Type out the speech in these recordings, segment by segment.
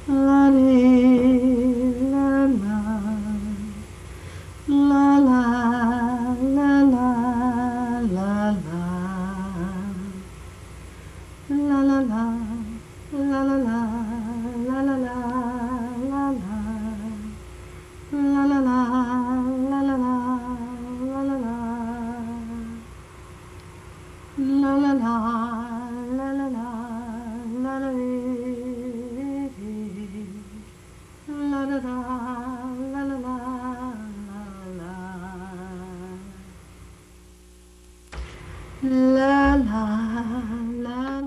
la dee, la la, la la, la la, la la, la la la, la la la, la la la, la la, la la la, la la la, la la la. La la la, la la la, la la dee, la da da, la la la, la la, la la la.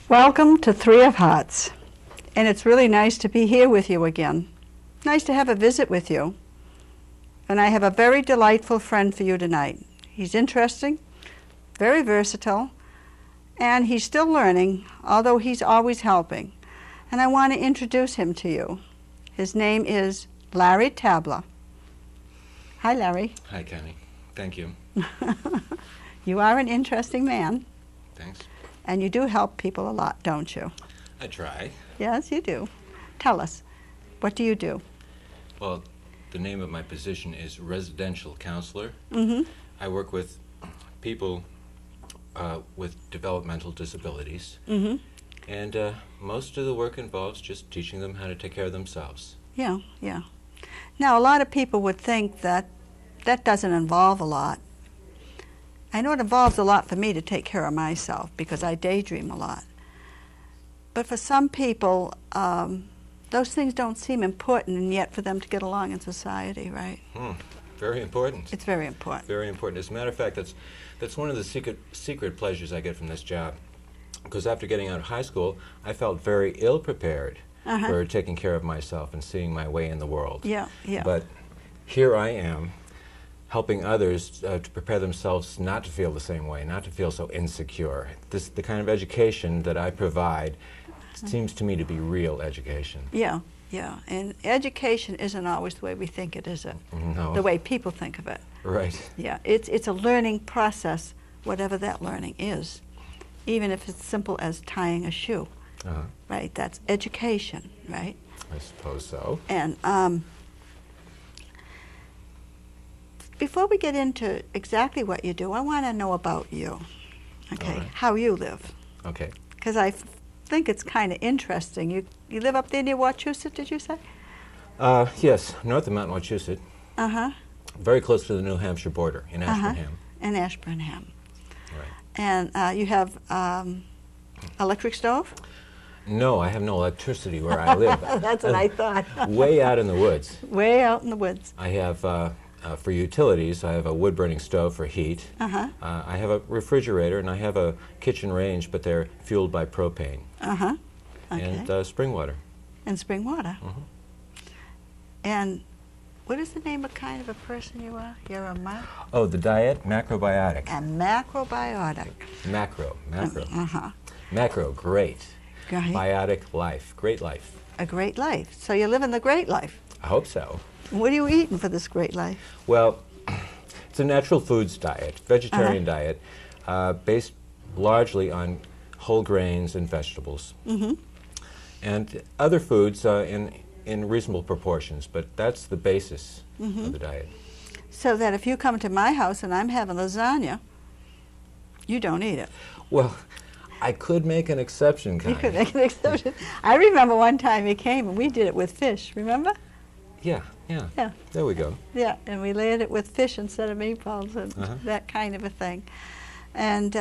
Welcome to Three of Hearts, and it's really nice to be here with you again. Nice to have a visit with you. And I have a very delightful friend for you tonight. He's interesting, very versatile, and he's still learning, although he's always helping. And I want to introduce him to you. His name is Larry Tabler. Hi, Larry. Hi, Connie. Thank you. You are an interesting man. Thanks. And you do help people a lot, don't you? I try. Yes, you do. Tell us, what do you do? Well, the name of my position is residential counselor. Mm-hmm. I work with people with developmental disabilities. Mm-hmm. And most of the work involves just teaching them how to take care of themselves. Yeah, yeah. Now, a lot of people would think that that doesn't involve a lot. I know it involves a lot for me to take care of myself because I daydream a lot. But for some people, those things don't seem important, and yet for them to get along in society, right? Very important. It's very important. Very important. As a matter of fact, that's one of the secret pleasures I get from this job. Because after getting out of high school, I felt very ill-prepared for taking care of myself and seeing my way in the world. Yeah, yeah. But here I am, helping others to prepare themselves not to feel the same way, not to feel so insecure. The kind of education that I provide seems to me to be real education. Yeah, yeah. And education isn't always the way we think it, is it? No. The way people think of it. Right. Yeah, it's a learning process, whatever that learning is, even if it's simple as tying a shoe. Right, that's education, right? I suppose so. And before we get into exactly what you do, I want to know about you, okay, how you live. Okay. Because I think it's kind of interesting. You live up there near Wachusett, did you say? Yes, north of Mount Wachusett. Very close to the New Hampshire border in Ashburnham. In Ashburnham. Right. And you have electric stove? No, I have no electricity where I live. That's what I thought. Way out in the woods. Way out in the woods. I have, for utilities, I have a wood-burning stove for heat. I have a refrigerator, and I have a kitchen range, but they're fueled by propane. Okay. And spring water. And spring water. And what is the name of kind of a person you are? You're a Oh, the diet, macrobiotic. A macrobiotic. Macro. Uh-huh. Macro, great. Great. Biotic, life, great life. A great life. So you're living the great life. I hope so. What are you eating for this great life? Well, it's a natural foods diet, vegetarian diet, based largely on whole grains and vegetables. And other foods in reasonable proportions, but that's the basis of the diet. So that if you come to my house and I'm having lasagna, you don't eat it. Well, I could make an exception, Connie. You could make an exception. I remember one time you came and we did it with fish, remember? Yeah. There we go. Yeah, and we layered it with fish instead of meatballs and that kind of a thing. And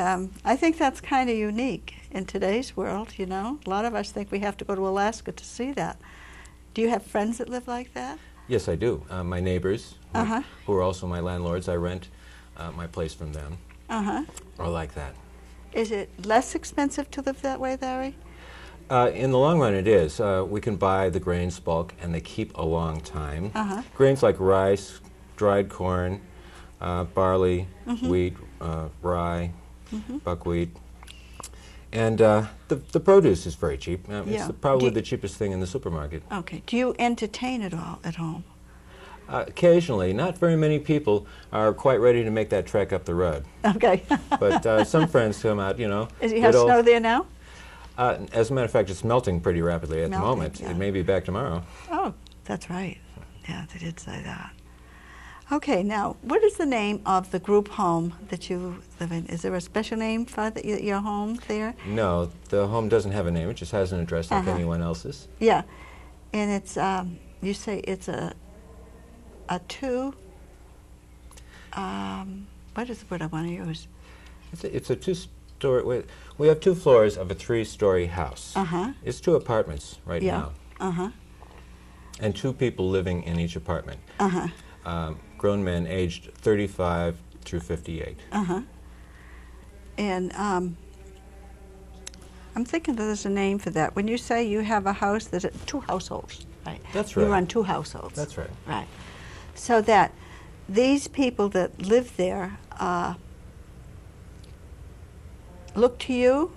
I think that's kind of unique in today's world, you know. A lot of us think we have to go to Alaska to see that. Do you have friends that live like that? Yes, I do. My neighbors, who are also my landlords, I rent my place from them, are like that. Is it less expensive to live that way, Larry? In the long run, it is. We can buy the grains bulk, and they keep a long time. Grains like rice, dried corn, barley, wheat, rye, buckwheat. And the produce is very cheap. Yeah. It's probably the cheapest thing in the supermarket. Okay. Do you entertain at all at home? Occasionally. Not very many people are quite ready to make that trek up the road. Okay. But some friends come out, you know. Is you have snow there now? As a matter of fact, it's melting pretty rapidly at the moment. Yeah. It may be back tomorrow. Oh, that's right. Yeah, they did say that. Okay, now, what is the name of the group home that you live in? Is there a special name for your home there? No, the home doesn't have a name. It just has an address like anyone else's. Yeah, and it's, you say it's a two, what is the word I want to use? It's a two-story, we have 2 floors of a 3-story house. It's 2 apartments right now. And 2 people living in each apartment. Grown men aged 35 through 58. And I'm thinking that there's a name for that. When you say you have a house, there's 2 households, right? That's right. You run 2 households. That's right. Right. So that these people that live there look to you,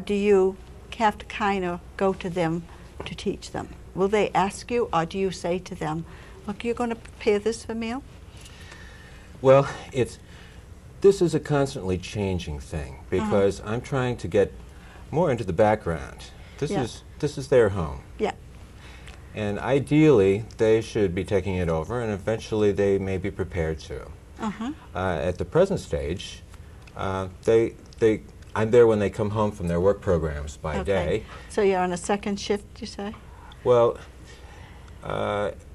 do you have to kind of go to them to teach them? Will they ask you, or do you say to them, look, you're going to prepare this for meal? Well, this is a constantly changing thing because I'm trying to get more into the background. This is their home. Yeah. And ideally, they should be taking it over, and eventually they may be prepared to. At the present stage, I'm there when they come home from their work programs by day. So you're on a second shift, you say? Well,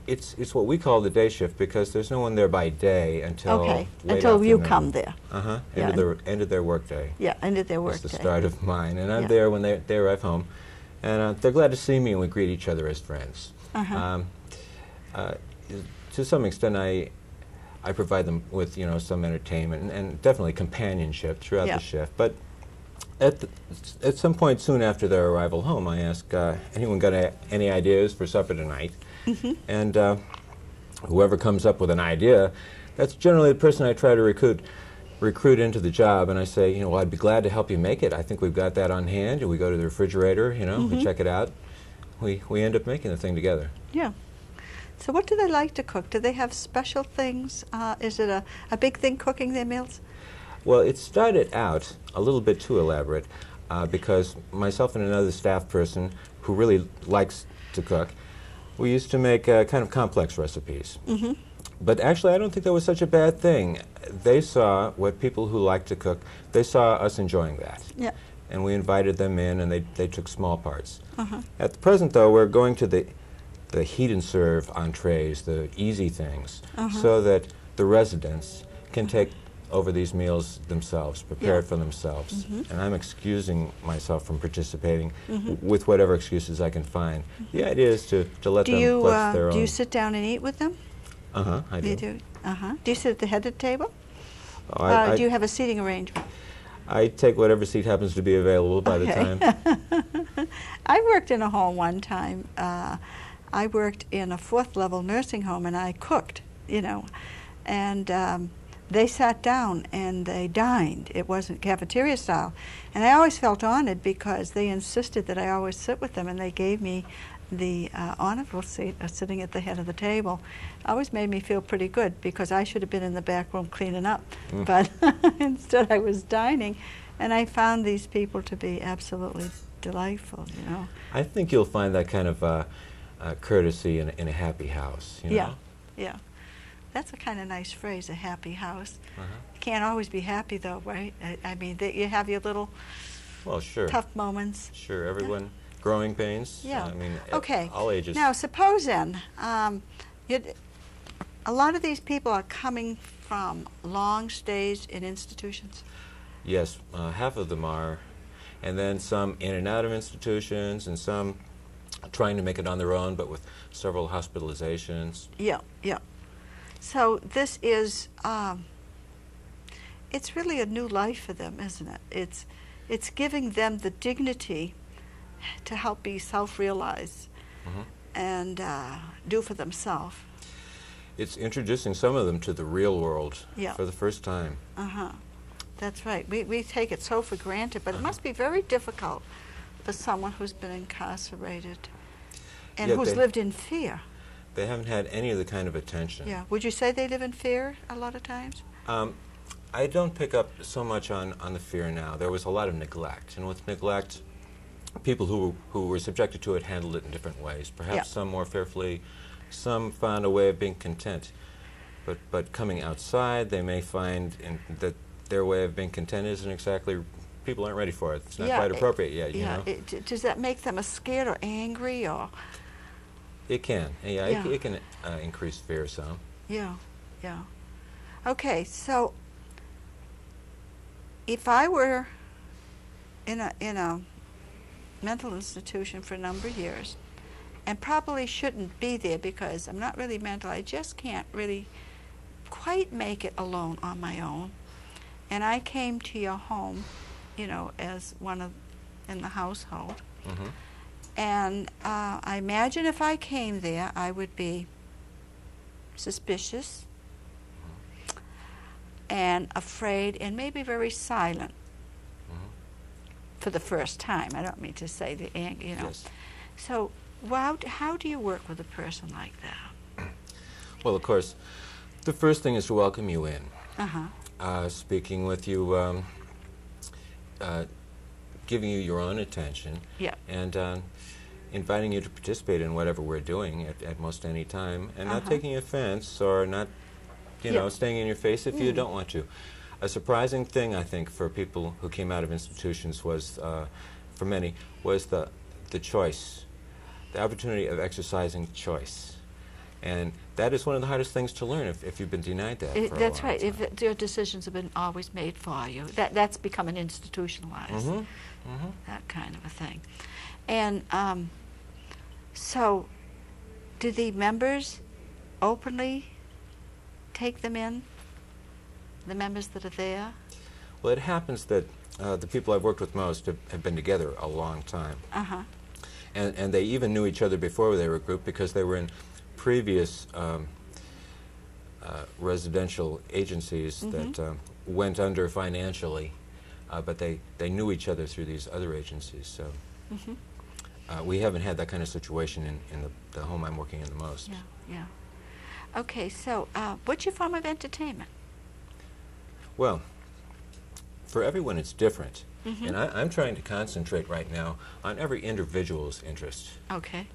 it's what we call the day shift because there's no one there by day until late until you afternoon. come there. End of their work day. Yeah, end of their work day. It's the start of mine, and I'm there when they arrive home, and they're glad to see me, and we greet each other as friends. To some extent, I provide them with some entertainment and definitely companionship throughout the shift. But at some point soon after their arrival home, I ask, anyone got any ideas for supper tonight? And whoever comes up with an idea, that's generally the person I try to recruit into the job. And I say, well, I'd be glad to help you make it. I think we've got that on hand. And we go to the refrigerator, we check it out. We end up making the thing together. Yeah. So what do they like to cook? Do they have special things? Is it a big thing cooking their meals? Well, it started out a little bit too elaborate because myself and another staff person who really likes to cook, we used to make kind of complex recipes. But actually, I don't think that was such a bad thing. They saw what people who like to cook, they saw us enjoying that. Yeah. And we invited them in, and they took small parts. At the present, though, we're going to the heat and serve entrees, the easy things, so that the residents can take over these meals themselves, prepared for themselves. And I'm excusing myself from participating with whatever excuses I can find. The idea is to let them bless their own. Do you sit down and eat with them? I do. You do? Do you sit at the head of the table? Oh, do you have a seating arrangement? I take whatever seat happens to be available by the time. I worked in a home one time. I worked in a 4th level nursing home, and I cooked, and they sat down and they dined. It wasn't cafeteria style. And I always felt honored because they insisted that I always sit with them, and they gave me the honorable seat of sitting at the head of the table. Always made me feel pretty good because I should have been in the back room cleaning up. But instead I was dining, and I found these people to be absolutely delightful, I think you'll find that kind of courtesy in a happy house, Yeah. That's a kind of nice phrase, a happy house. You can't always be happy, though, right? I mean, you have your little tough moments. Sure, everyone, growing pains. Yeah. I mean, okay. all ages. Now, suppose then, a lot of these people are coming from long stays in institutions. Yes, half of them are. And then some in and out of institutions, and some trying to make it on their own, but with several hospitalizations. Yeah. So this is, it's really a new life for them, isn't it? It's giving them the dignity to help be self-realized and do for themselves. It's introducing some of them to the real world for the first time. That's right. We take it so for granted, but it must be very difficult for someone who's been incarcerated and Yeah, who's lived in fear. They haven't had any of the kind of attention. Yeah. Would you say they live in fear a lot of times? I don't pick up so much on the fear now. There was a lot of neglect, and with neglect, people who were subjected to it handled it in different ways. Perhaps some more fearfully, some found a way of being content. But coming outside, they may find that their way of being content isn't exactly, people aren't ready for it. It's not quite appropriate yet, you know? Does that make them scared or angry or? It can. Yeah, it can increase fear some. Yeah, yeah. Okay, so if I were in a mental institution for a number of years, and probably shouldn't be there because I'm not really mental, I just can't really quite make it alone on my own, and I came to your home, you know, as one of in the household, and I imagine if I came there, I would be suspicious and afraid and maybe very silent for the first time. I don't mean to say the anger, you know. Yes. So how do you work with a person like that? Well, of course, the first thing is to welcome you in. Uh-huh. Speaking with you, giving you your own attention, and inviting you to participate in whatever we're doing at most any time, and not taking offense or not, you know, staying in your face if you don't want to. A surprising thing, I think, for people who came out of institutions was, for many, was the choice, the opportunity of exercising choice. And that is one of the hardest things to learn if you've been denied that for a long That's right. time. If your decisions have been always made for you, that's becoming institutionalized, that kind of a thing. And so do the members openly take them in, the members that are there? Well, it happens that the people I've worked with most have been together a long time. And they even knew each other before they were grouped because they were in previous residential agencies that went under financially, but they knew each other through these other agencies. So we haven't had that kind of situation in the home I'm working in the most. Yeah, yeah. Okay, so what's your form of entertainment? Well, for everyone it's different. And I'm trying to concentrate right now on every individual's interest. Okay.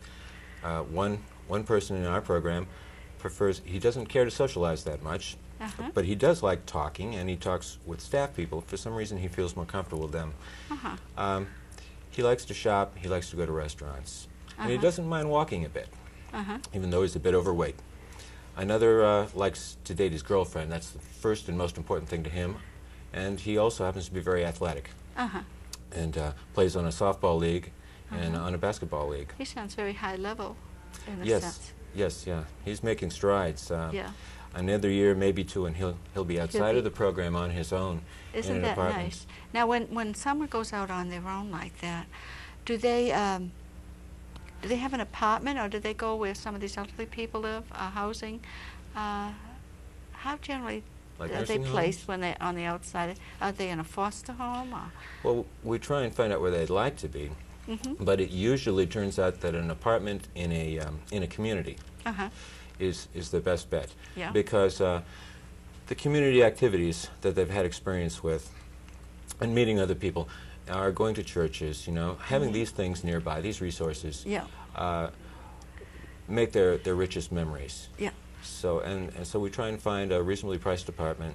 One person in our program he doesn't care to socialize that much, but he does like talking, and he talks with staff people. For some reason, he feels more comfortable with them. He likes to shop, he likes to go to restaurants, and he doesn't mind walking a bit, even though he's a bit overweight. Another likes to date his girlfriend. That's the first and most important thing to him. And he also happens to be very athletic, and plays on a softball league and on a basketball league. He sounds very high level in a Yes, sense. yes, yeah. He's making strides. Yeah. Another year, maybe two, and he'll be outside of the program on his own. Isn't in an that apartment. nice? Now, when someone goes out on their own like that, do they have an apartment, or do they go where some of these elderly people live, housing? How generally Like are they nursing placed homes? when they're on the outside? Are they in a foster home? Or? Well, we try and find out where they'd like to be, but it usually turns out that an apartment in a community is the best bet, because the community activities that they've had experience with and meeting other people are going to churches, you know, having these things nearby, these resources, make their richest memories. Yeah. So so we try and find a reasonably priced apartment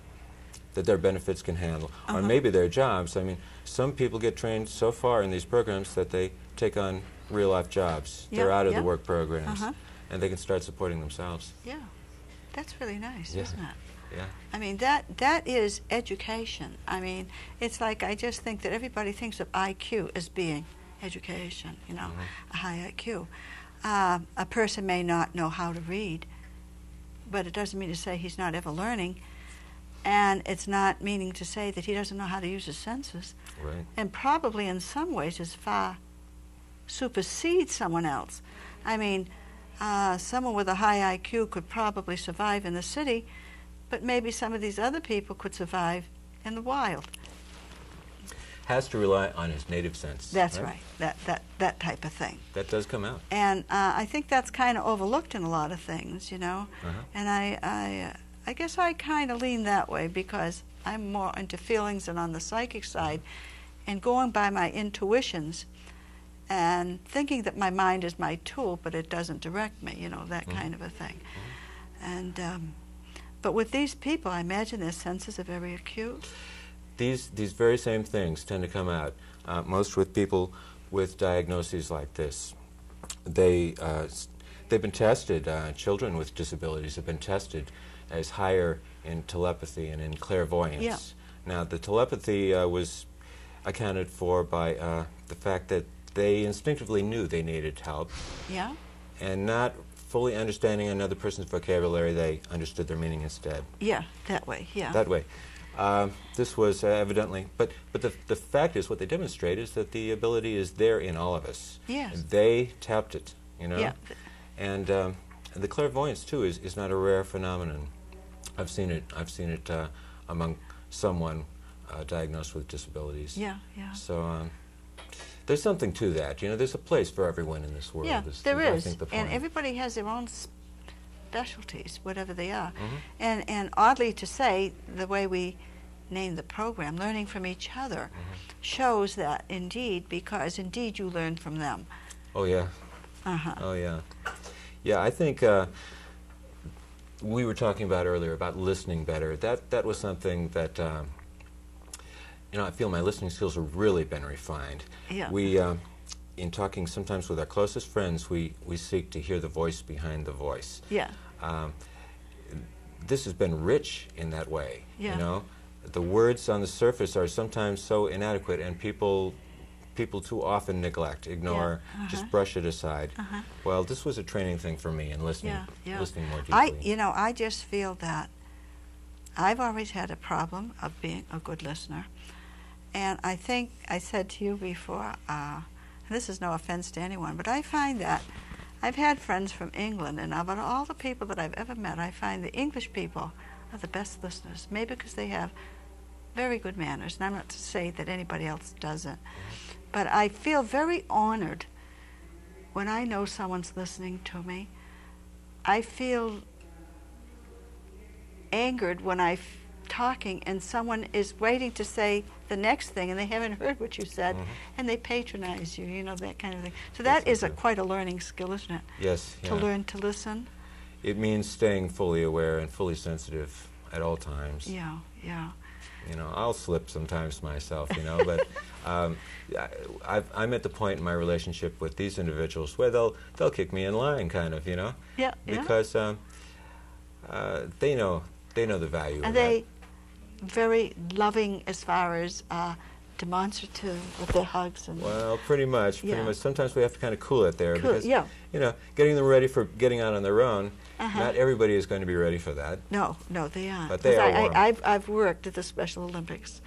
that their benefits can handle, or maybe their jobs. I mean, some people get trained so far in these programs that they take on real-life jobs. They're out of the work programs, and they can start supporting themselves. Yeah, that's really nice, isn't it? Yeah. I mean, that is education. I mean, it's like I just think that everybody thinks of IQ as being education, you know, a high IQ. A person may not know how to read, but it doesn't mean to say he's not ever learning, and it's not meaning to say that he doesn't know how to use his senses. Right. And probably in some ways is far supersedes someone else. I mean, someone with a high IQ could probably survive in the city, but maybe some of these other people could survive in the wild. Has to rely on his native sense. That's right. That type of thing. That does come out. And I think that's kind of overlooked in a lot of things, you know. And I guess I kind of lean that way because I'm more into feelings and on the psychic side, and going by my intuitions and thinking that my mind is my tool, but it doesn't direct me, you know, that kind of a thing. And but with these people, I imagine their senses are very acute. These very same things tend to come out, most with people with diagnoses like this. They've been tested, children with disabilities have been tested as higher in telepathy and in clairvoyance. Yeah. Now, the telepathy was accounted for by the fact that they instinctively knew they needed help. Yeah. And not fully understanding another person's vocabulary, they understood their meaning instead. Yeah, that way, yeah. That way. This was evidently, but the fact is, what they demonstrate is that the ability is there in all of us. Yes. They tapped it, you know. Yeah. And the clairvoyance too is not a rare phenomenon. I've seen it among someone diagnosed with disabilities. Yeah, yeah. So there's something to that. You know, there's a place for everyone in this world. Yeah, there I is. think the And point. everybody has their own specialties, whatever they are. And oddly to say, the way we name the program, Learning from Each Other, shows that indeed, because indeed you learn from them. Oh yeah. Oh yeah. Yeah, I think we were talking about earlier about listening better. That was something that you know, I feel my listening skills have really been refined. Yeah. We in talking sometimes with our closest friends, we seek to hear the voice behind the voice. Yeah. This has been rich in that way. Yeah. You know, the words on the surface are sometimes so inadequate, and people too often neglect, ignore, just brush it aside. Well, this was a training thing for me in listening, listening more deeply. I just feel that I've always had a problem of being a good listener, and I think I said to you before, and this is no offense to anyone, but I find that I've had friends from England, and of all the people that I've ever met, I find the English people are the best listeners, maybe because they have very good manners, and I'm not to say that anybody else doesn't. But I feel very honored when I know someone's listening to me. I feel angered when I'm talking and someone is waiting to say the next thing and they haven't heard what you said, and they patronize you, you know, that kind of thing. So that is quite a learning skill, isn't it? Yes. To learn to listen. It means staying fully aware and fully sensitive at all times. Yeah, yeah. You know, I'll slip sometimes myself, you know, but I'm at the point in my relationship with these individuals where they'll kick me in line, kind of, you know, because they know the value. Are they very loving as far as demonstrative with their hugs and? Well, pretty much. Sometimes we have to kind of cool it there because yeah. you know, getting them ready for getting out on their own. Not everybody is going to be ready for that. No, they aren't. But they are warm. I've worked at the Special Olympics,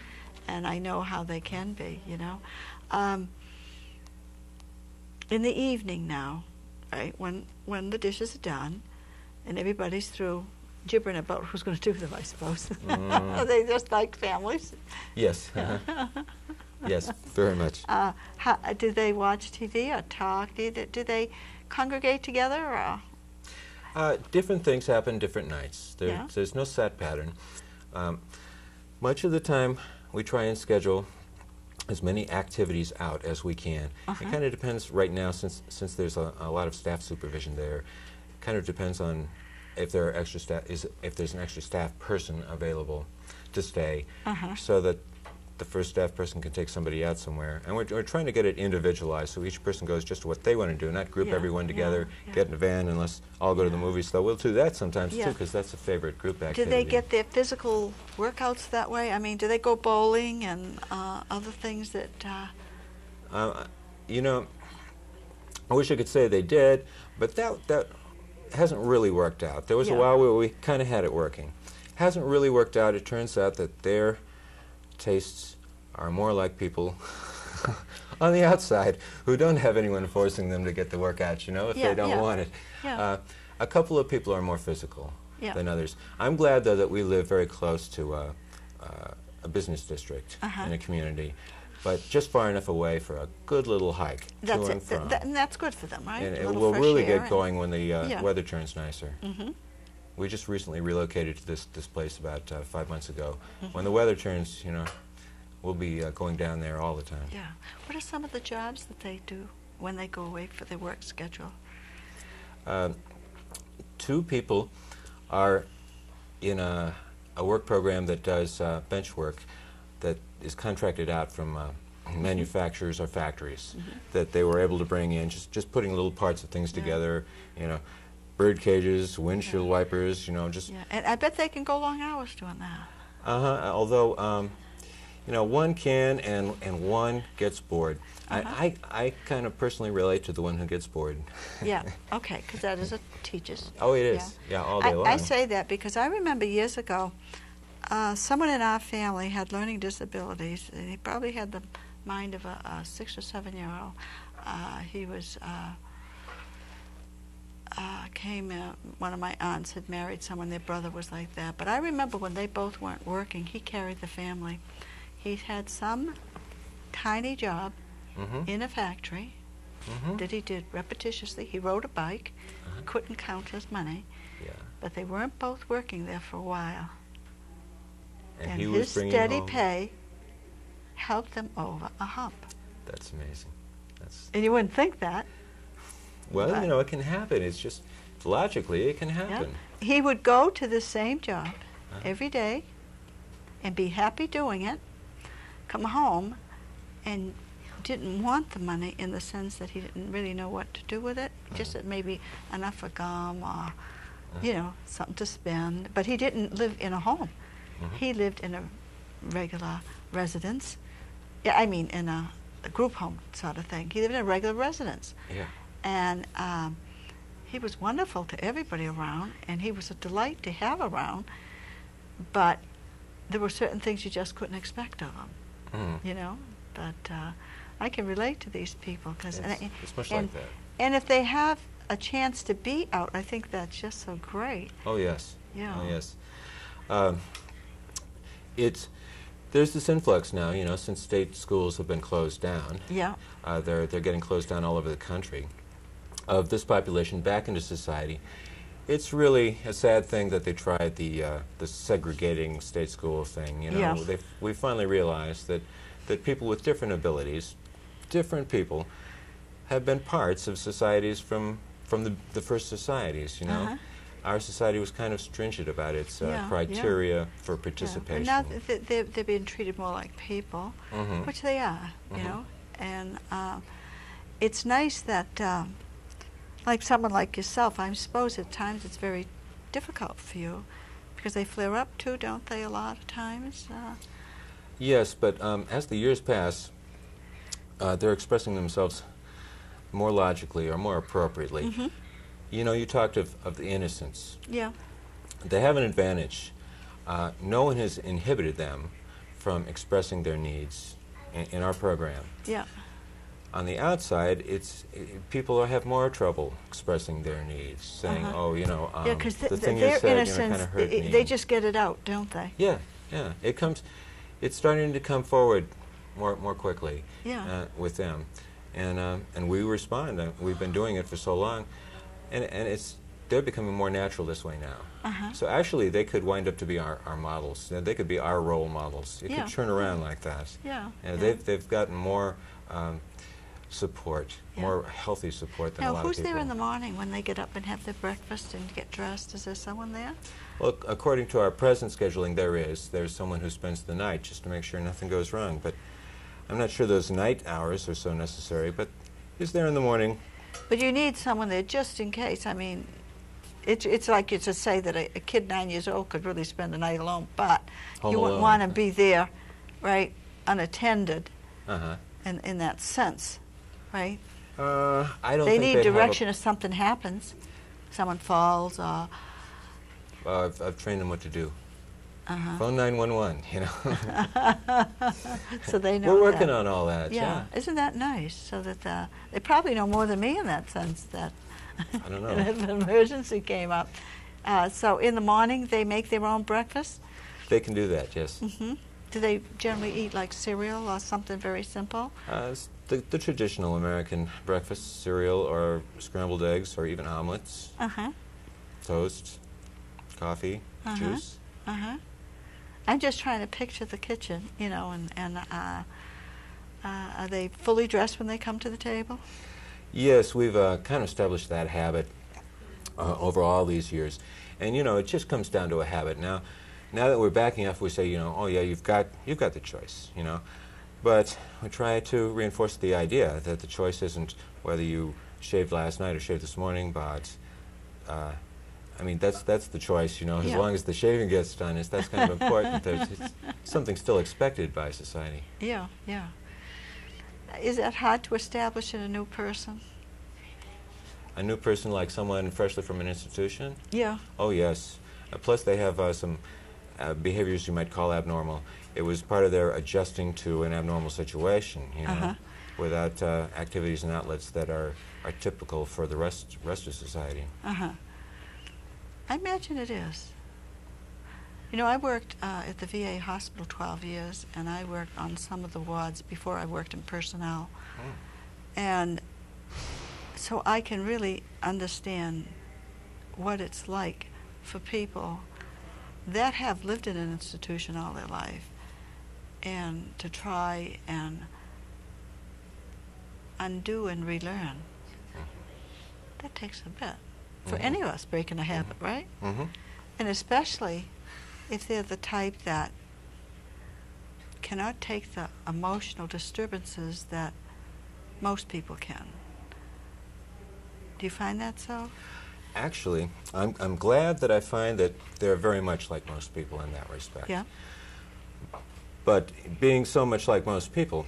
and I know how they can be. You know, in the evening now, right when the dishes are done, and everybody's through gibbering about who's going to do them, I suppose. Are they just like families? Yes. Yes, very much. Do they watch TV or talk? Do they congregate together? Or? Different things happen different nights. There's no set pattern. Much of the time, we try and schedule as many activities out as we can. It kind of depends right now, since there's a lot of staff supervision there. It kind of depends on if there are extra staff, if there's an extra staff person available to stay, so that the first staff person can take somebody out somewhere. And we're trying to get it individualized, so each person goes just to what they want to do, not group everyone together, get in a van, and let's all go to the movies. Though we'll do that sometimes too, because that's a favorite group activity. Do they get their physical workouts that way? I mean, do they go bowling and other things that? You know, I wish I could say they did, but that hasn't really worked out. There was a while where we kind of had it working. Hasn't really worked out. It turns out that their tastes are more like people on the outside who don't have anyone forcing them to get the workout, you know, if they don't want it. A couple of people are more physical than others. I'm glad, though, that we live very close to a business district in a community, but just far enough away for a good little hike to and from. And that's good for them, right? And it will really get going when the weather turns nicer. We just recently relocated to this place about 5 months ago. When the weather turns, we'll be going down there all the time. Yeah. What are some of the jobs that they do when they go away for their work schedule? 2 people are in a work program that does bench work that is contracted out from manufacturers or factories that they were able to bring in, just putting little parts of things together, bird cages, windshield wipers, just... Yeah, and I bet they can go long hours doing that. Although, one can and one gets bored. I kind of personally relate to the one who gets bored. Yeah, okay, because that is a teacher's. Oh, it is. Yeah, all day long. I say that because I remember years ago, someone in our family had learning disabilities, and he probably had the mind of a 6 or 7-year-old. He was one of my aunts had married someone, their brother was like that. But I remember when they both weren't working, he carried the family. He had some tiny job in a factory that he did repetitiously. He rode a bike, couldn't count his money, but they weren't both working there for a while. And he was his bringing steady home... pay helped them over a hump. That's amazing. And you wouldn't think that. Well, it can happen. It's just, logically, it can happen. Yeah. He would go to the same job every day and be happy doing it, come home, and didn't want the money in the sense that he didn't really know what to do with it, just that maybe enough for gum or, something to spend. But he didn't live in a home. He lived in a regular residence. Yeah, I mean in a group home sort of thing. He lived in a regular residence. Yeah. And he was wonderful to everybody around, and he was a delight to have around, but there were certain things you just couldn't expect of him, But I can relate to these people. It's much like that. And if they have a chance to be out, I think that's just so great. Oh, yes. Yeah. Oh, yes. There's this influx now, since state schools have been closed down. Yeah. They're getting closed down all over the country, of this population back into society. It's really a sad thing that they tried the segregating state school thing. We finally realized that people with different abilities, different people, have been parts of societies from the first societies. Our society was kind of stringent about its criteria for participation. Yeah. And now they're being treated more like people, which they are, And it's nice that, like someone like yourself, I suppose at times it's very difficult for you, because they flare up too, don't they, a lot of times? Yes, but as the years pass, they're expressing themselves more logically or more appropriately. You talked of the innocence. Yeah. They have an advantage. No one has inhibited them from expressing their needs in our program. Yeah. On the outside, people have more trouble expressing their needs, saying, because the thing they're you said, innocence, kind of hurt me. they just get it out, don't they? Yeah. It's starting to come forward more quickly with them. And we respond. We've been doing it for so long. And they're becoming more natural this way now. So actually, they could wind up to be our models. They could be our role models. It could turn around like that. Yeah. And they've gotten more support, more healthy support than a lot of people. Now, who's there in the morning when they get up and have their breakfast and get dressed? Is there someone there? Well, according to our present scheduling, there's someone who spends the night just to make sure nothing goes wrong. But I'm not sure those night hours are so necessary. But he's there in the morning. But you need someone there just in case. I mean, it's like you just say that a kid 9 years old could really spend the night alone, but you wouldn't want to be there, right, unattended, in that sense, right? I don't they think need direction if something happens, someone falls. I've trained them what to do. Phone 911, So they know. We're working on all that. Yeah. Isn't that nice? So that they probably know more than me in that sense. That I don't know. if an emergency came up. So in the morning they make their own breakfast. They can do that. Yes. Do they generally eat like cereal or something very simple? It's the traditional American breakfast, cereal or scrambled eggs or even omelets, toast, coffee, juice. I'm just trying to picture the kitchen, you know, and are they fully dressed when they come to the table? Yes, we've kind of established that habit over all these years. And, you know, it just comes down to a habit. Now that we're backing off, we say, you know, oh, yeah, you've got the choice, you know. But we try to reinforce the idea that the choice isn't whether you shaved last night or shaved this morning, but, I mean, that's the choice, you know. As long as the shaving gets done, that's kind of important. There's something still expected by society. Yeah, yeah. Is that hard to establish in a new person? A new person, like someone freshly from an institution? Yeah. Oh, yes. Plus, they have some behaviors you might call abnormal. It was part of their adjusting to an abnormal situation, you know, without activities and outlets that are typical for the rest of society. I imagine it is. You know, I worked at the VA hospital 12 years, and I worked on some of the wards before I worked in personnel. And so I can really understand what it's like for people that have lived in an institution all their life and to try and undo and relearn. That takes a bit for any of us breaking a habit, right? And especially if they're the type that cannot take the emotional disturbances that most people can. Do you find that so? Actually, I'm glad that I find that they're very much like most people in that respect. Yeah. But being so much like most people,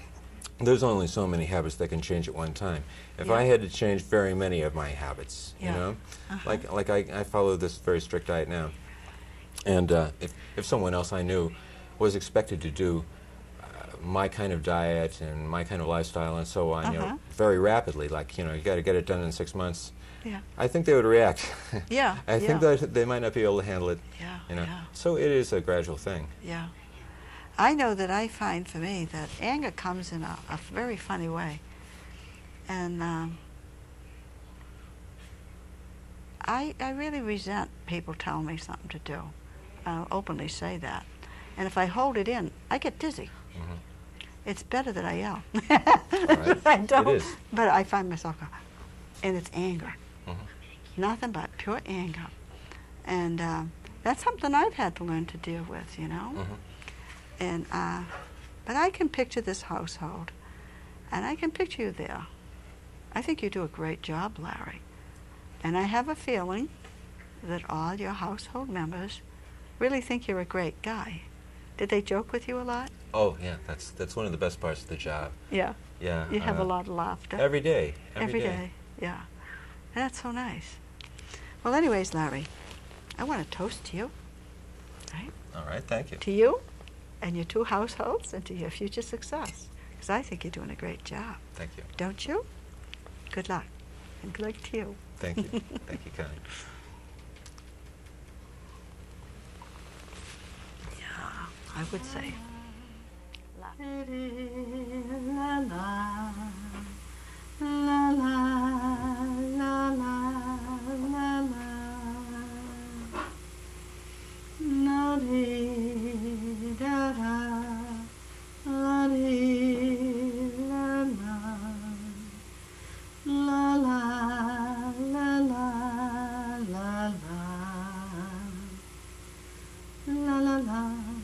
there's only so many habits that can change at one time. If I had to change very many of my habits, you know, like I follow this very strict diet now, and if someone else I knew was expected to do my kind of diet and my kind of lifestyle and so on, you know, very rapidly, like, you know, you got to get it done in 6 months, I think they would react. I think that they might not be able to handle it. You know, so it is a gradual thing. Yeah. I know that I find for me that anger comes in a very funny way. And I really resent people telling me something to do. I'll openly say that. And if I hold it in, I get dizzy. It's better that I yell. I don't. It is. But I find myself, and it's anger. Nothing but pure anger. And that's something I've had to learn to deal with, you know. And but I can picture this household, and I can picture you there. I think you do a great job, Larry. And I have a feeling that all your household members really think you're a great guy. Did they joke with you a lot? Oh, yeah, that's one of the best parts of the job. Yeah. Yeah. You have a lot of laughter. Every day. Every day. Yeah. And that's so nice. Well, anyways, Larry, I want to toast to you. Right? All right, thank you. To you and your two households and to your future success. Because I think you're doing a great job. Thank you. Don't you? Good luck. And good luck to you. Thank you. Thank you, Connie. Yeah, I would say. La la la la la la la dee da da la dee la la la la la la la la la la